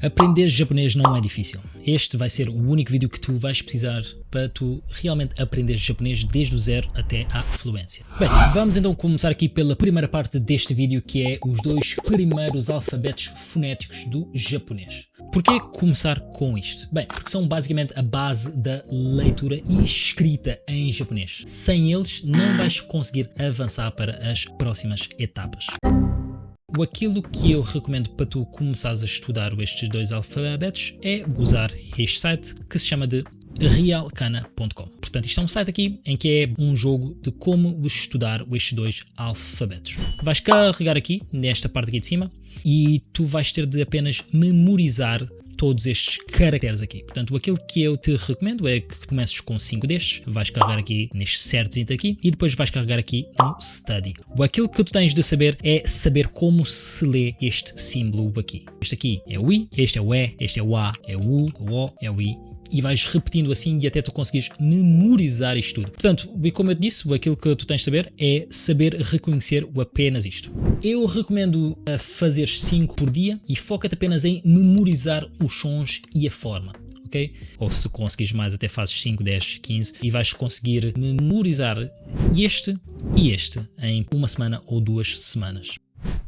Aprender japonês não é difícil. Este vai ser o único vídeo que tu vais precisar para tu realmente aprender japonês desde o zero até à fluência. Bem, vamos então começar aqui pela primeira parte deste vídeo, que é os dois primeiros alfabetos fonéticos do japonês. Porquê começar com isto? Bem, porque são basicamente a base da leitura e escrita em japonês. Sem eles não vais conseguir avançar para as próximas etapas. Aquilo que eu recomendo para tu começares a estudar estes dois alfabetos é usar este site que se chama de realkana.com. Portanto, isto é um site aqui em que é um jogo de como estudar estes dois alfabetos. Vais carregar aqui, nesta parte aqui de cima, e tu vais ter de apenas memorizar todos estes caracteres aqui. Portanto, aquilo que eu te recomendo é que comeces com 5 destes, vais carregar aqui neste certozinho aqui e depois vais carregar aqui no study. Aquilo que tu tens de saber é saber como se lê este símbolo aqui. Este aqui é o I, este é o E, este é o A, é o U, o O, é o I. E vais repetindo assim e até tu conseguires memorizar isto tudo. Portanto, como eu te disse, aquilo que tu tens de saber é saber reconhecer apenas isto. Eu recomendo fazer 5 por dia e foca-te apenas em memorizar os sons e a forma. Okay? Ou se conseguires mais, até fazes 5, 10, 15 e vais conseguir memorizar este e este em uma semana ou 2 semanas.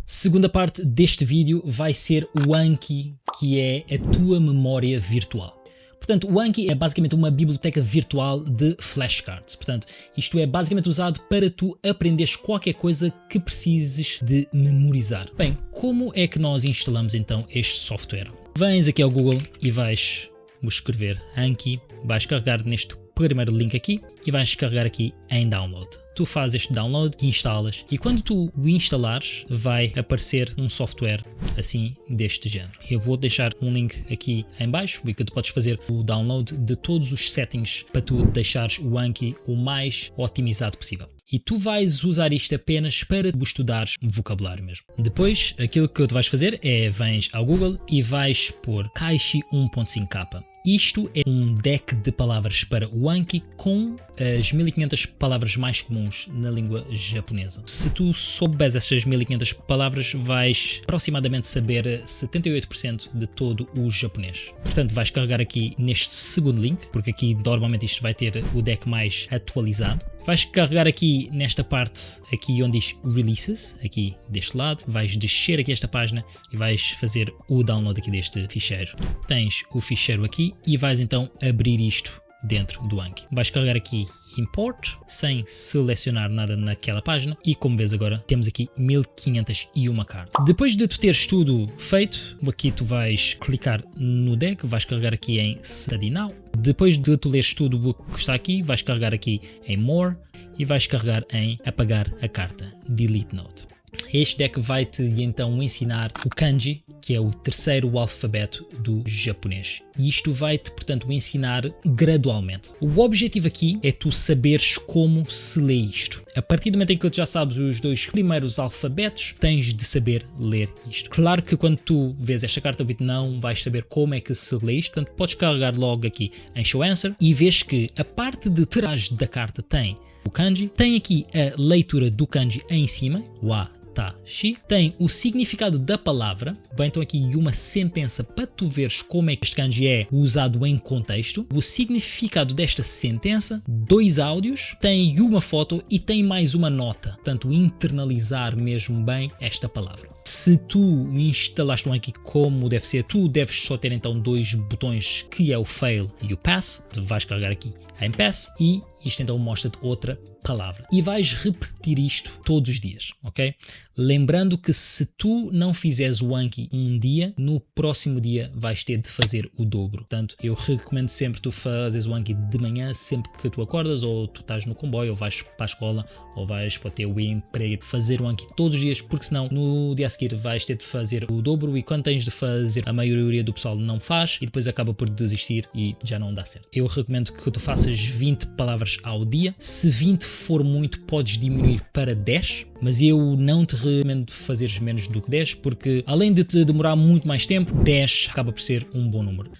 Segunda parte deste vídeo vai ser o Anki, que é a tua memória virtual. Portanto, o Anki é basicamente uma biblioteca virtual de flashcards. Portanto, isto é basicamente usado para tu aprenderes qualquer coisa que precises de memorizar. Bem, como é que nós instalamos então este software? Vens aqui ao Google e vais escrever Anki, vais carregar neste primeiro link aqui e vais carregar aqui em download. Tu fazes este download, instalas e quando tu o instalares vai aparecer um software assim deste género. Eu vou deixar um link aqui em baixo e que tu podes fazer o download de todos os settings para tu deixares o Anki o mais otimizado possível. E tu vais usar isto apenas para estudares vocabulário mesmo. Depois, aquilo que tu vais fazer é vens ao Google e vais pôr Kaishi 1.5K. Isto é um deck de palavras para o Anki com as 1500 palavras mais comuns na língua japonesa. Se tu souberes estas 1500 palavras, vais aproximadamente saber 78% de todo o japonês. Portanto, vais carregar aqui neste segundo link, porque aqui normalmente isto vai ter o deck mais atualizado. Vais carregar aqui nesta parte, aqui onde diz Releases, aqui deste lado, vais descer aqui esta página e vais fazer o download aqui deste ficheiro. Tens o ficheiro aqui e vais então abrir isto dentro do Anki. Vais carregar aqui Import, sem selecionar nada naquela página e como vês agora temos aqui 1501 cartas. Depois de tu teres tudo feito, aqui tu vais clicar no deck, vais carregar aqui em Study Now. Depois de tu leres tudo o que está aqui, vais carregar aqui em More e vais carregar em Apagar a carta, Delete Note. Este deck vai-te então ensinar o kanji, que é o terceiro alfabeto do japonês. E isto vai-te, portanto, ensinar gradualmente. O objetivo aqui é tu saberes como se lê isto. A partir do momento em que tu já sabes os dois primeiros alfabetos, tens de saber ler isto. Claro que quando tu vês esta carta, não vais saber como é que se lê isto, portanto, podes carregar logo aqui em Show Answer e vês que a parte de trás da carta tem o kanji, tem aqui a leitura do kanji em cima, o A, Ta, Shi, tem o significado da palavra, bem, então aqui uma sentença para tu veres como é que este kanji é usado em contexto, o significado desta sentença, 2 áudios, tem uma foto e tem mais uma nota, portanto internalizar mesmo bem esta palavra. Se tu instalaste um Anki como deve ser, tu deves só ter então 2 botões que é o Fail e o Pass, tu vais carregar aqui em Pass e isto então mostra-te outra palavra. E vais repetir isto todos os dias, ok? Lembrando que se tu não fizeres o Anki um dia, no próximo dia vais ter de fazer o dobro. Portanto, eu recomendo sempre tu fazeres o Anki de manhã, sempre que tu acordas, ou tu estás no comboio, ou vais para a escola, ou vais para o teu emprego, fazer o Anki todos os dias, porque senão no dia a seguir vais ter de fazer o dobro e quando tens de fazer, a maioria do pessoal não faz e depois acaba por desistir e já não dá certo. Eu recomendo que tu faças 20 palavras ao dia. Se 20 for muito, podes diminuir para 10, mas eu não te recomendo fazeres menos do que 10, porque além de te demorar muito mais tempo, 10 acaba por ser um bom número.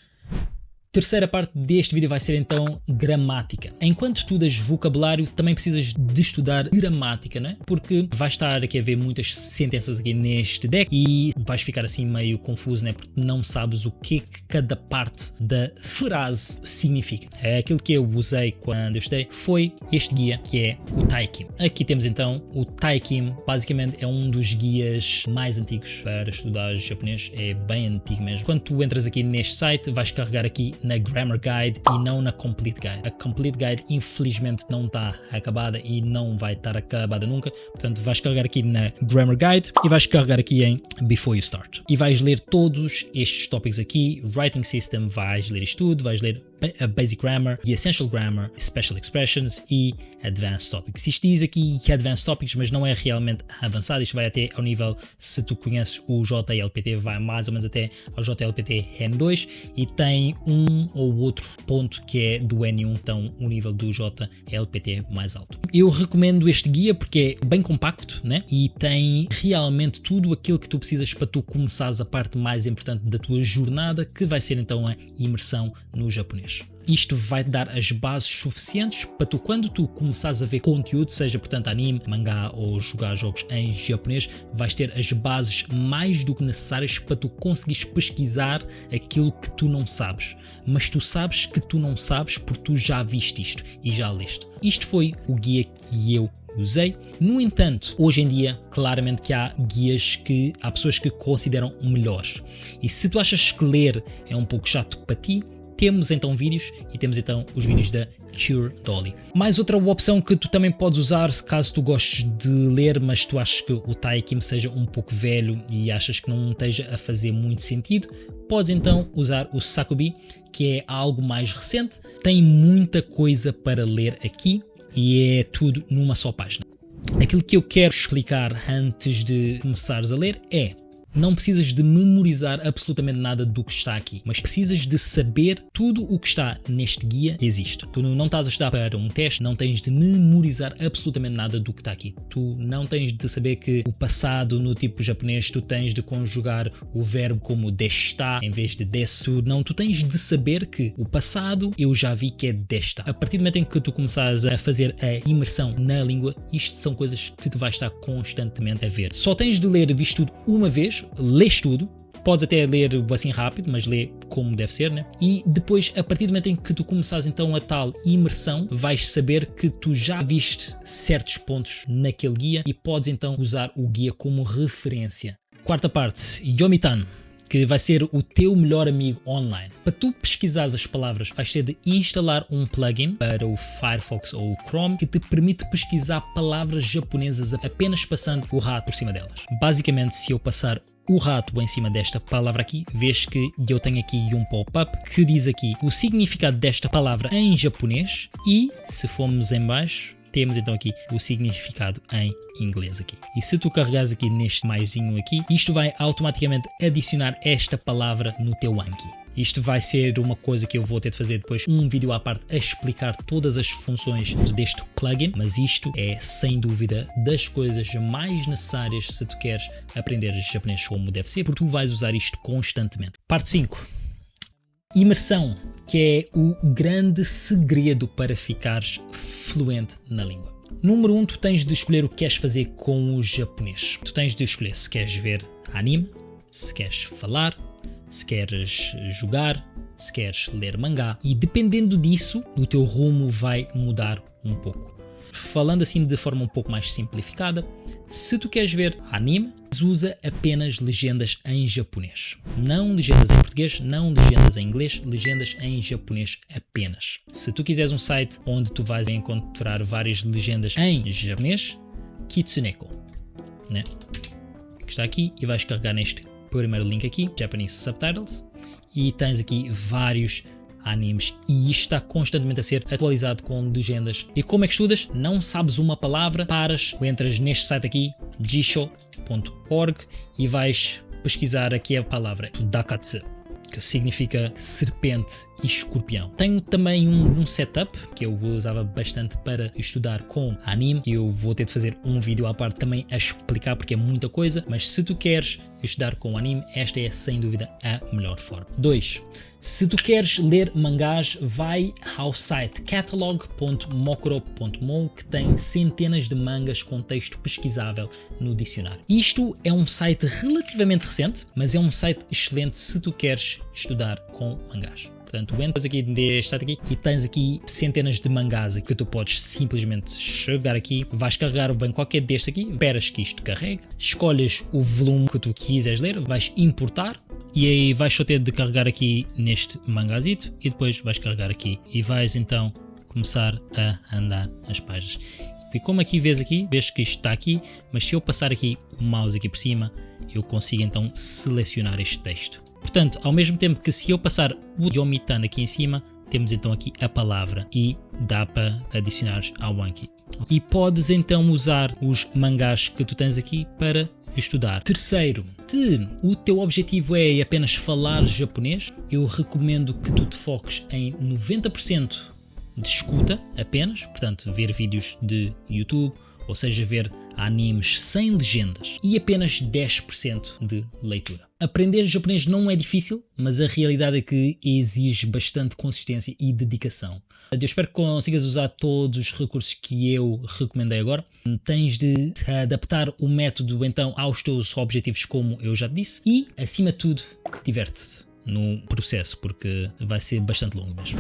Terceira parte deste vídeo vai ser então gramática. Enquanto estudas vocabulário, também precisas de estudar gramática, né? Porque vais estar aqui a ver muitas sentenças aqui neste deck e vais ficar assim meio confuso, né? Porque não sabes o que cada parte da frase significa. Aquilo que eu usei quando eu estudei foi este guia, que é o Taikim. Aqui temos então o Taikim, basicamente é um dos guias mais antigos para estudar japonês, é bem antigo mesmo. Quando tu entras aqui neste site, vais carregar aqui na Grammar Guide e não na Complete Guide. A Complete Guide infelizmente não está acabada e não vai estar acabada nunca, portanto vais carregar aqui na Grammar Guide e vais carregar aqui em Before You Start. E vais ler todos estes tópicos aqui, Writing System, vais ler isto tudo, vais ler a Basic Grammar, e Essential Grammar, Special Expressions e Advanced Topics. Isto diz aqui que é Advanced Topics, mas não é realmente avançado. Isto vai até ao nível, se tu conheces o JLPT, vai mais ou menos até ao JLPT N2 e tem um ou outro ponto que é do N1, então o nível do JLPT mais alto. Eu recomendo este guia porque é bem compacto, né? E tem realmente tudo aquilo que tu precisas para tu começares a parte mais importante da tua jornada, que vai ser então a imersão no japonês. Isto vai-te dar as bases suficientes para tu, quando tu começares a ver conteúdo, seja portanto anime, mangá ou jogar jogos em japonês, vais ter as bases mais do que necessárias para tu conseguires pesquisar aquilo que tu não sabes. Mas tu sabes que tu não sabes porque tu já viste isto e já leste. Isto foi o guia que eu usei. No entanto, hoje em dia, claramente que há guias que há pessoas que consideram melhores. E se tu achas que ler é um pouco chato para ti, temos então vídeos e temos então os vídeos da Cure Dolly. Mais outra opção que tu também podes usar caso tu gostes de ler, mas tu achas que o Taikim seja um pouco velho e achas que não esteja a fazer muito sentido, podes então usar o Sakubi, que é algo mais recente, tem muita coisa para ler aqui e é tudo numa só página. Aquilo que eu quero explicar antes de começares a ler é: não precisas de memorizar absolutamente nada do que está aqui, mas precisas de saber tudo o que está neste guia que existe. Tu não estás a estudar para um teste, não tens de memorizar absolutamente nada do que está aqui. Tu não tens de saber que o passado no tipo japonês tu tens de conjugar o verbo como desta em vez de desu. Não, tu tens de saber que o passado eu já vi que é desta. A partir do momento em que tu começares a fazer a imersão na língua, isto são coisas que tu vais estar constantemente a ver. Só tens de ler isto tudo uma vez, lês tudo, podes até ler assim rápido, mas lê como deve ser, né? E depois, a partir do momento em que tu começares então a tal imersão, vais saber que tu já viste certos pontos naquele guia e podes então usar o guia como referência. Quarta parte, Yomitan, que vai ser o teu melhor amigo online. Para tu pesquisares as palavras, vais ter de instalar um plugin para o Firefox ou o Chrome que te permite pesquisar palavras japonesas apenas passando o rato por cima delas. Basicamente, se eu passar o rato em cima desta palavra aqui, vês que eu tenho aqui um pop-up que diz aqui o significado desta palavra em japonês e, se formos em baixo, temos então aqui o significado em inglês aqui. E se tu carregares aqui neste maisinho aqui, isto vai automaticamente adicionar esta palavra no teu Anki. Isto vai ser uma coisa que eu vou ter de fazer depois um vídeo à parte a explicar todas as funções deste plugin, mas isto é sem dúvida das coisas mais necessárias se tu queres aprender japonês como deve ser, porque tu vais usar isto constantemente. Parte 5. Imersão, que é o grande segredo para ficares fluente na língua. Número 1, tu tens de escolher o que queres fazer com o japonês. Tu tens de escolher se queres ver anime, se queres falar, se queres jogar, se queres ler mangá. E dependendo disso, o teu rumo vai mudar um pouco. Falando assim de forma um pouco mais simplificada, se tu queres ver anime, usa apenas legendas em japonês. Não legendas em português, não legendas em inglês, legendas em japonês apenas. Se tu quiseres um site onde tu vais encontrar várias legendas em japonês, Kitsuneko, né? Que está aqui, e vais carregar neste primeiro link aqui, Japanese Subtitles, e tens aqui vários animes e isto está constantemente a ser atualizado com legendas. E como é que estudas? Não sabes uma palavra, paras, entras neste site aqui, jisho.org, e vais pesquisar aqui a palavra Dakatsu, que significa serpente e escorpião. Tenho também um setup que eu usava bastante para estudar com anime, e eu vou ter de fazer um vídeo à parte também a explicar porque é muita coisa, mas se tu queres estudar com anime, esta é sem dúvida a melhor forma. 2. Se tu queres ler mangás, vai ao site catalog.mokuro.mo, que tem centenas de mangas com texto pesquisável no dicionário. Isto é um site relativamente recente, mas é um site excelente se tu queres estudar com mangás. Portanto, entras aqui neste site aqui e tens aqui centenas de mangás que tu podes simplesmente chegar aqui, vais carregar bem qualquer deste aqui, esperas que isto carregue, escolhes o volume que tu quiseres ler, vais importar e aí vais só ter de carregar aqui neste mangazito e depois vais carregar aqui e vais então começar a andar nas páginas. E como aqui vês que isto está aqui, mas se eu passar aqui o mouse aqui por cima, eu consigo então selecionar este texto. Portanto, ao mesmo tempo que se eu passar o Yomitan aqui em cima, temos então aqui a palavra e dá para adicionar ao Anki. E podes então usar os mangás que tu tens aqui para estudar. Terceiro, se o teu objetivo é apenas falar japonês, eu recomendo que tu te foques em 90% de escuta apenas, portanto, ver vídeos de YouTube, ou seja, ver animes sem legendas, e apenas 10% de leitura. Aprender japonês não é difícil, mas a realidade é que exige bastante consistência e dedicação. Eu espero que consigas usar todos os recursos que eu recomendei agora. Tens de adaptar o método então aos teus objetivos, como eu já te disse, e acima de tudo, diverte-te no processo, porque vai ser bastante longo mesmo.